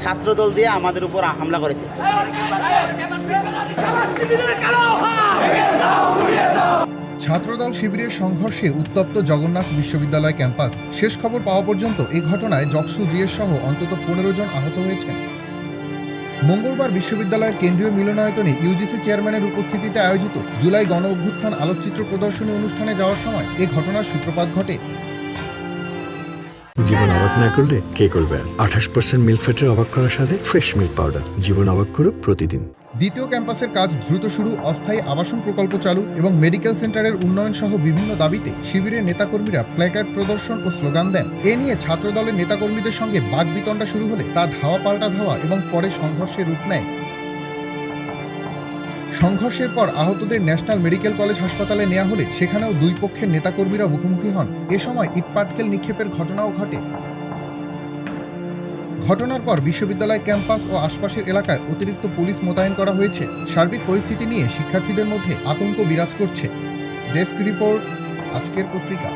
ছাত্রদল দিয়ে আমাদের উপর হামলা করেছে। ছাত্রদল শিবিরের সংঘর্ষে উত্তপ্ত জগন্নাথ বিশ্ববিদ্যালয় ক্যাম্পাস। শেষ খবর পাওয়া পর্যন্ত এই ঘটনায় জকসু জিএস সহ অন্তত 15 জন আহত হয়েছেন। মঙ্গলবার বিশ্ববিদ্যালয়ের কেন্দ্রীয় মিলনায়তনে ইউজিসি চেয়ারম্যানের উপস্থিতিতে আয়োজিত জুলাই গণ অভ্যুত্থান আলোকচিত্র প্রদর্শনী অনুষ্ঠানে যাওয়ার সময় এ ঘটনার সূত্রপাত ঘটে। জীবন অবাক না করলে কে করবে? 28% মিল্ক ফ্যাটের অবাক করার সাথে ফ্রেশ মিল্ক পাউডার। জীবন অবাক করুক প্রতিদিন। দ্বিতীয় ক্যাম্পাসের কাজ দ্রুত শুরু, অস্থায়ী আবাসন প্রকল্প চালু এবং মেডিকেল সেন্টারের উন্নয়ন সহ বিভিন্ন দাবিতে শিবিরের নেতাকর্মীরা প্ল্যাকার্ড প্রদর্শন ও স্লোগান দেন। এ নিয়ে ছাত্রদলের নেতাকর্মীদের সঙ্গে বাকবিতণ্ডা শুরু হলে তা ধাওয়া পাল্টা ধাওয়া এবং পরে সংঘর্ষের রূপ নেয়। সংঘর্ষের পর আহতদের ন্যাশনাল মেডিকেল কলেজ হাসপাতালে নেওয়া হলে সেখানেও দুই পক্ষের নেতাকর্মীরা মুখোমুখি হন। এ সময় ইটপাটকেল নিক্ষেপের ঘটনাও ঘটে। ঘটনার পর বিশ্ববিদ্যালয় ক্যাম্পাস ও আশপাশের এলাকায় অতিরিক্ত পুলিশ মোতায়েন করা হয়েছে। সার্বিক পরিস্থিতি নিয়ে শিক্ষার্থীদের মধ্যে আতঙ্ক বিরাজ করছে। ডেস্ক রিপোর্ট, আজকের পত্রিকা।